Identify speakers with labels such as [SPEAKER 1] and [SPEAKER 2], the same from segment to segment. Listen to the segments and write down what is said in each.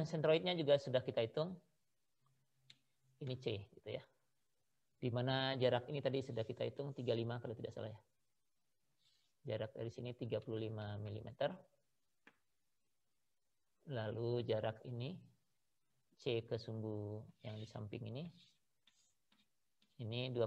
[SPEAKER 1] Sentroidnya juga sudah kita hitung. Ini C gitu ya. Di mana jarak ini tadi sudah kita hitung 35 kalau tidak salah ya. Jarak dari sini 35 mm. Lalu jarak ini C ke sumbu yang di samping ini 25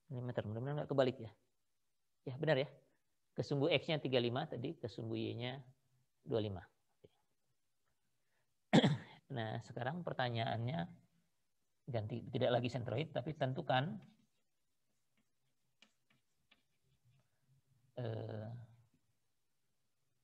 [SPEAKER 1] mm. Mudah-mudahan nggak kebalik ya. Ya benar ya. Ke sumbu X-nya 35 tadi, ke sumbu Y-nya 25. Nah, sekarang pertanyaannya ganti, tidak lagi sentroid, tapi tentukan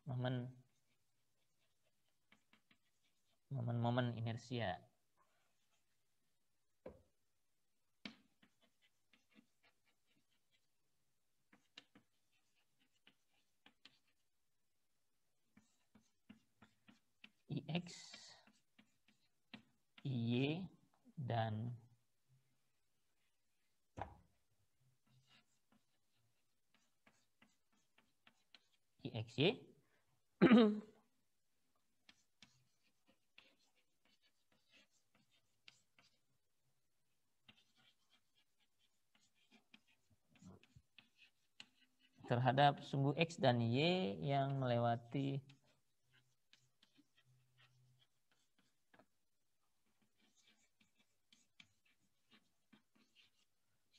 [SPEAKER 1] momen inersia. IX, IY, dan IXY. Terhadap sumbu X dan Y yang melewati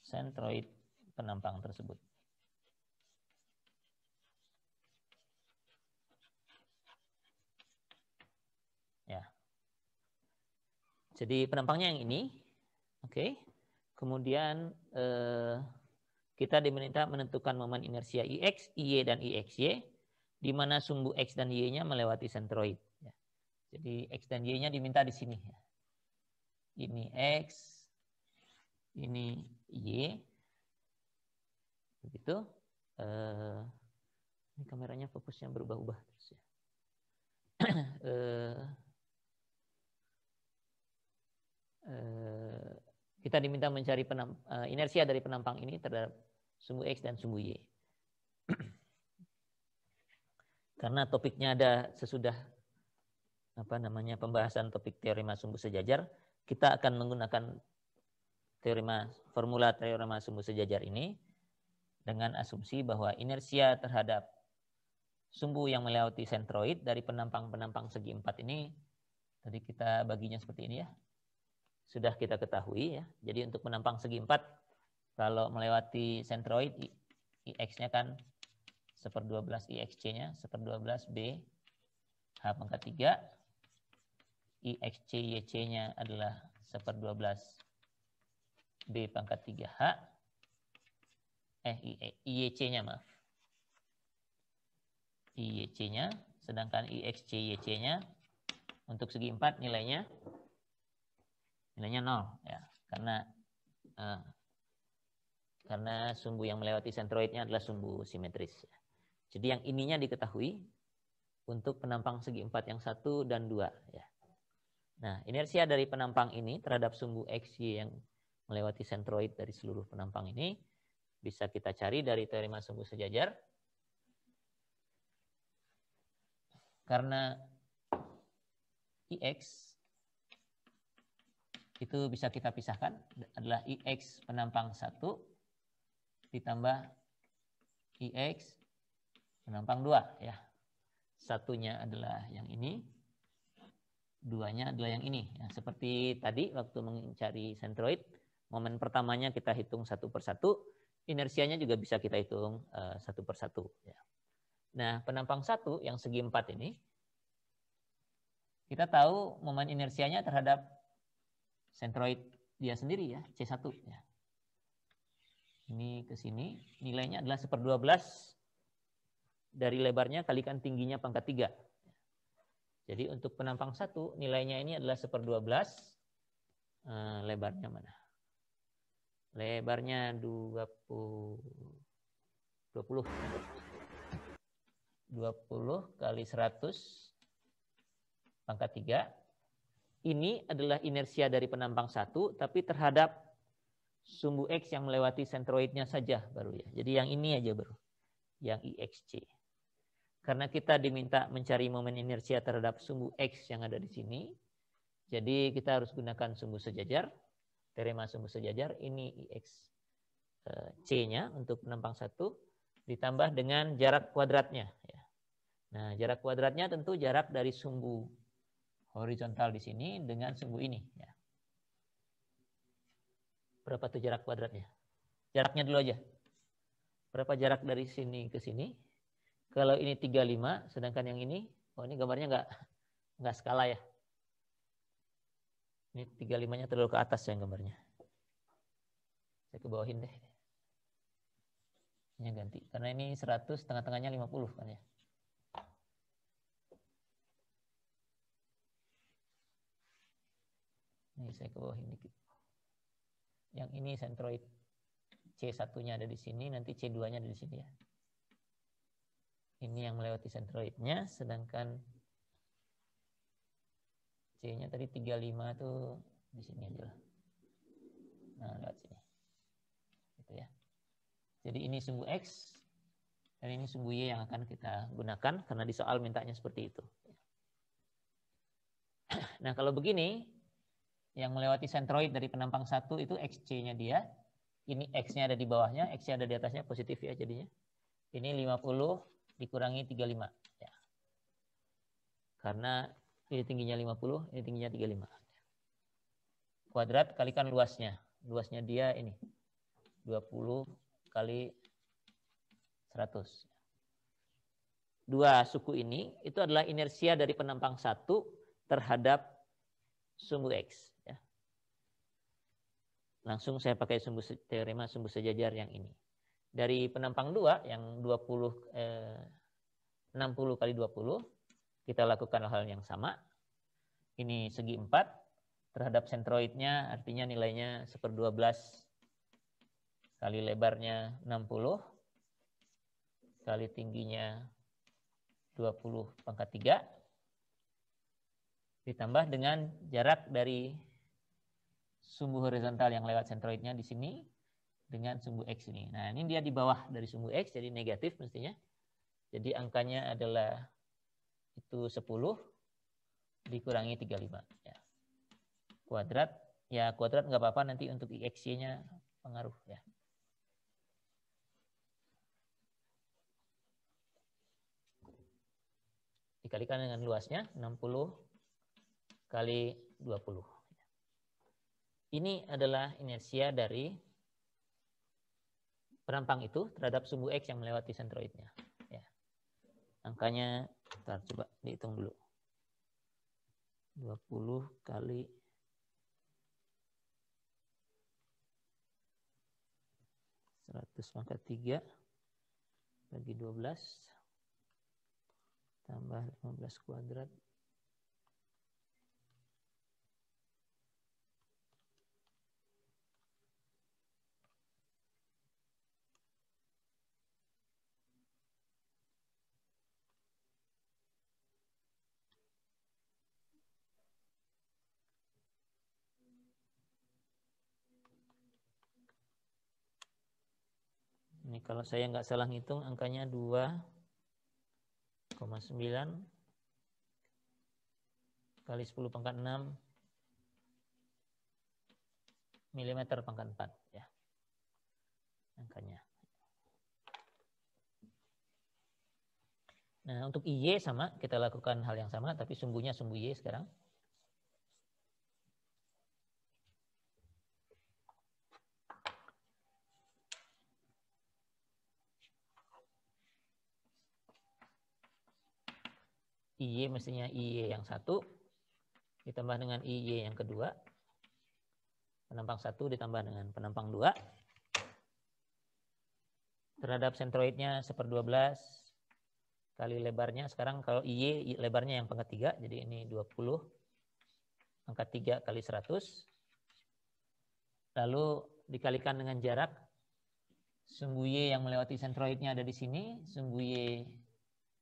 [SPEAKER 1] sentroid penampang tersebut. Ya. Jadi penampangnya yang ini. Oke. Kemudian kita diminta menentukan momen inersia IX, IY, dan IXY, di mana sumbu X dan Y-nya melewati sentroid. Ya. Jadi X dan Y-nya diminta di sini. Ya. Ini X, ini Y. Begitu. Ini kameranya fokusnya berubah-ubah terus ya. Kita diminta mencari inersia dari penampang ini terhadap sumbu X dan sumbu Y. Karena topiknya ada sesudah pembahasan topik teorema sumbu sejajar, kita akan menggunakan formula teorema sumbu sejajar ini dengan asumsi bahwa inersia terhadap sumbu yang melewati sentroid dari penampang-penampang segi 4 ini, tadi kita baginya seperti ini ya, sudah kita ketahui ya. Jadi untuk penampang segi 4, kalau melewati sentroid, IX-nya kan 1/12 IXC-nya, 1/12 B H pangkat 3. IXC YC-nya adalah 1/12 B pangkat 3H. IYC-nya maaf. IYC-nya, sedangkan IXC YC-nya untuk segi 4 nilainya 0 ya. Karena sumbu yang melewati sentroidnya adalah sumbu simetris. Jadi yang ininya diketahui untuk penampang segi 4 yang 1 dan 2 ya. Nah, inersia dari penampang ini terhadap sumbu XY yang melewati sentroid dari seluruh penampang ini bisa kita cari dari teorema sumbu sejajar. Karena IX itu bisa kita pisahkan adalah IX penampang 1 ditambah IX penampang 2 ya. Satunya adalah yang ini, duanya adalah yang ini. Ya, seperti tadi waktu mencari sentroid, momen pertamanya kita hitung 1 per 1, inersianya juga bisa kita hitung 1 per 1 ya. Nah, penampang 1 yang segi 4 ini, kita tahu momen inersianya terhadap sentroid dia sendiri ya, C1 ya. Ini ke sini, nilainya adalah 1/12 dari lebarnya kalikan tingginya pangkat 3. Jadi untuk penampang 1 nilainya ini adalah 1/12. Lebarnya mana? Lebarnya 20 kali 100 pangkat 3. Ini adalah inersia dari penampang 1, tapi terhadap sumbu X yang melewati sentroidnya saja baru ya. Jadi yang ini aja baru, yang IXC. karena kita diminta mencari momen inersia terhadap sumbu X yang ada di sini, jadi kita harus gunakan sumbu sejajar, teorema sumbu sejajar, ini IX C-nya untuk penampang 1, ditambah dengan jarak kuadratnya. Nah, jarak kuadratnya tentu jarak dari sumbu horizontal di sini dengan sumbu ini. Berapa tuh jarak kuadratnya? Jaraknya dulu aja. Berapa jarak dari sini ke sini? Kalau ini 35, sedangkan yang ini, oh ini gambarnya nggak skala ya. Ini 35-nya terlalu ke atas ya gambarnya. Saya ke bawahin deh. Ini ganti. Karena ini 100, tengah-tengahnya 50 kan ya. Ini saya ke bawahin dikit. Yang ini sentroid C1-nya ada di sini, nanti C2-nya ada di sini ya. Ini yang melewati sentroidnya, sedangkan C-nya tadi 35 tuh di sini aja lah. Nah, lewat sini. Gitu ya. Jadi ini sumbu X, dan ini sumbu Y yang akan kita gunakan, karena di soal mintanya seperti itu. Nah, kalau begini, yang melewati sentroid dari penampang 1 itu XC-nya dia, ini X-nya ada di bawahnya, X-nya ada di atasnya, positif ya jadinya. Ini 50 dikurangi 35. Ya. Karena ini tingginya 50, ini tingginya 35. Kuadrat kalikan luasnya. Luasnya dia ini, 20 kali 100. Dua suku ini, itu adalah inersia dari penampang 1 terhadap sumbu X. Langsung saya pakai teorema sumbu sejajar yang ini. Dari penampang 2 yang 60 kali 20, kita lakukan hal yang sama. Ini segi 4 terhadap sentroidnya, artinya nilainya 1/12 kali lebarnya 60 kali tingginya 20 pangkat 3 ditambah dengan jarak dari sumbu horizontal yang lewat sentroidnya di sini dengan sumbu X ini. Nah, ini dia di bawah dari sumbu X, jadi negatif mestinya. Jadi angkanya adalah itu 10 dikurangi 35. Ya. Kuadrat, ya kuadrat nggak apa-apa, nanti untuk IX-nya pengaruh. Ya. Dikalikan dengan luasnya, 60 kali 20. Ini adalah inersia dari penampang itu terhadap sumbu X yang melewati sentroidnya. Ya. Angkanya, ntar coba dihitung dulu. 20 kali 100 pangkat 3 bagi 12 tambah 15 kuadrat. Ini kalau saya nggak salah ngitung angkanya 2,9 kali 10 pangkat 6 mm pangkat 4 ya. Angkanya. Nah, untuk IY sama, kita lakukan hal yang sama tapi sumbunya sumbu Y sekarang. IY mestinya IY yang 1 ditambah dengan IY yang kedua. Penampang 1 ditambah dengan penampang 2. Terhadap sentroidnya 1/12 kali lebarnya. Sekarang kalau IY lebarnya yang pangkat 3, jadi ini 20 pangkat 3 kali 100. Lalu dikalikan dengan jarak. Sumbu Y yang melewati sentroidnya ada di sini, sumbu Y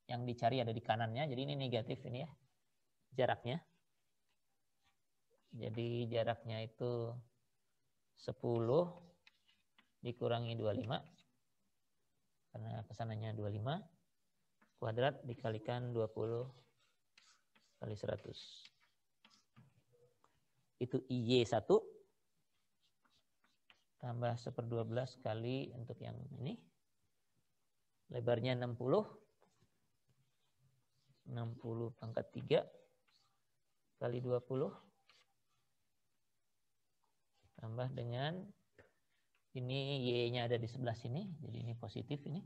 [SPEAKER 1] yang dicari ada di kanannya, jadi ini negatif ini ya, jaraknya. Jadi jaraknya itu 10 dikurangi 25, karena kesananya 25, kuadrat dikalikan 20 kali 100. Itu IY1 tambah 1/12 kali untuk yang ini. Lebarnya 60 pangkat 3 kali 20 tambah dengan ini Y-nya ada di sebelah sini, jadi ini positif ini.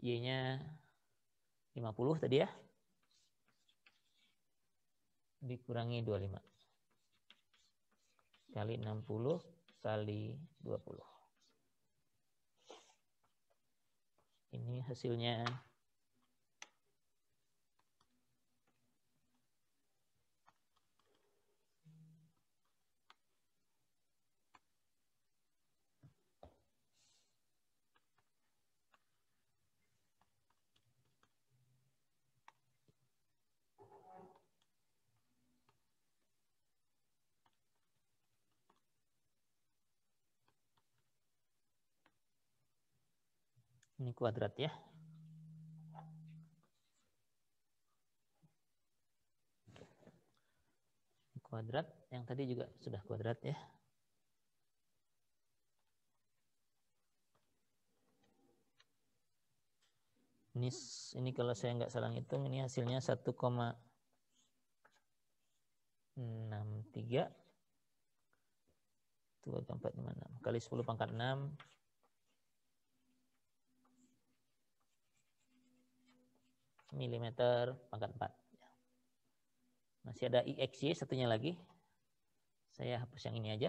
[SPEAKER 1] Y-nya 50 tadi ya. Dikurangi 25. Kali 60 kali 20. Ini hasilnya ini kuadrat ya. Kuadrat, yang tadi juga sudah kuadrat ya. Ini kalau saya nggak salah hitung, ini hasilnya 1,63 2,456 kali 10 pangkat 6 milimeter pangkat 4. Masih ada IXY satunya lagi. Saya hapus yang ini aja.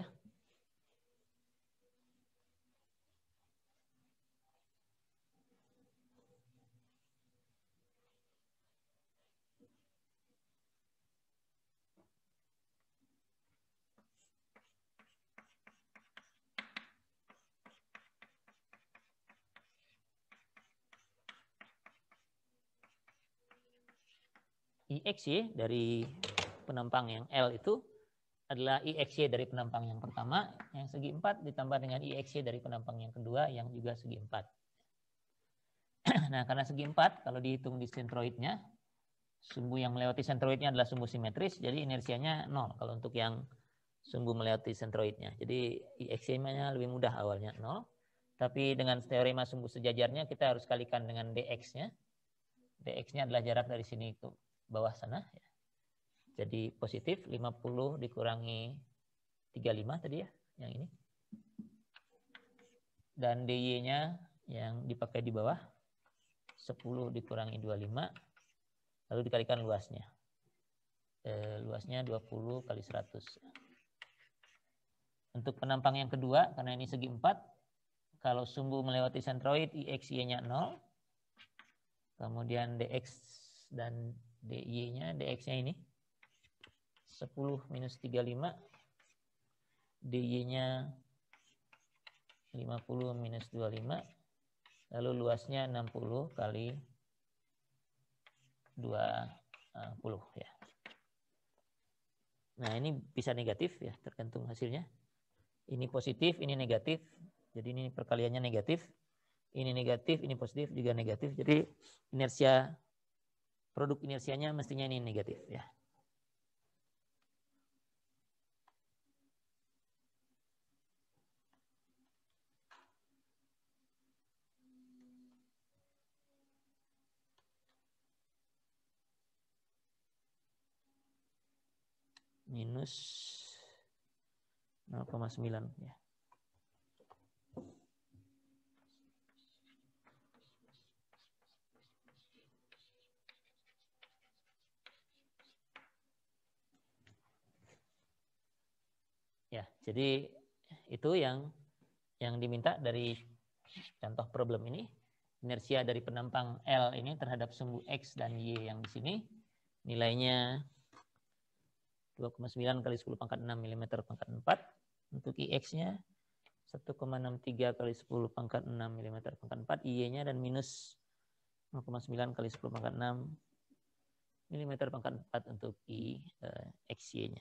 [SPEAKER 1] IXY dari penampang yang L itu adalah IXY dari penampang yang pertama yang segi 4 ditambah dengan IXY dari penampang yang kedua yang juga segi 4. Nah, karena segi 4 kalau dihitung di sentroidnya, sumbu yang melewati sentroidnya adalah sumbu simetris, jadi inersianya 0 kalau untuk yang sumbu melewati sentroidnya. Jadi IXY-nya lebih mudah awalnya 0. Tapi dengan teorema sumbu sejajarnya kita harus kalikan dengan DX-nya. DX-nya adalah jarak dari sini ke bawah sana. Jadi positif 50 dikurangi 35 tadi ya, yang ini. Dan DY-nya yang dipakai di bawah 10 dikurangi 25, lalu dikalikan luasnya. Luasnya 20 kali 100. Untuk penampang yang kedua, karena ini segi 4, kalau sumbu melewati sentroid, IXY-nya 0. Kemudian DX dan DY-nya, DX-nya ini 10 minus 35, DY-nya 50 minus 25, lalu luasnya 60 kali 20 ya. Nah, ini bisa negatif ya, tergantung hasilnya. Ini positif, ini negatif. Jadi ini perkaliannya negatif. Ini negatif, ini positif, juga negatif. Jadi inersia, produk inersianya mestinya ini negatif ya. Minus 0,9 ya. Ya, jadi itu yang diminta dari contoh problem ini. Inersia dari penampang L ini terhadap sumbu X dan Y yang di sini nilainya 2,9 kali 10 pangkat 6 mm pangkat 4. Untuk IX-nya 1,63 kali 10 pangkat 6 mm pangkat 4. Y-nya dan minus 0,9 kali 10 pangkat 6 mm pangkat 4 untuk IXY-nya.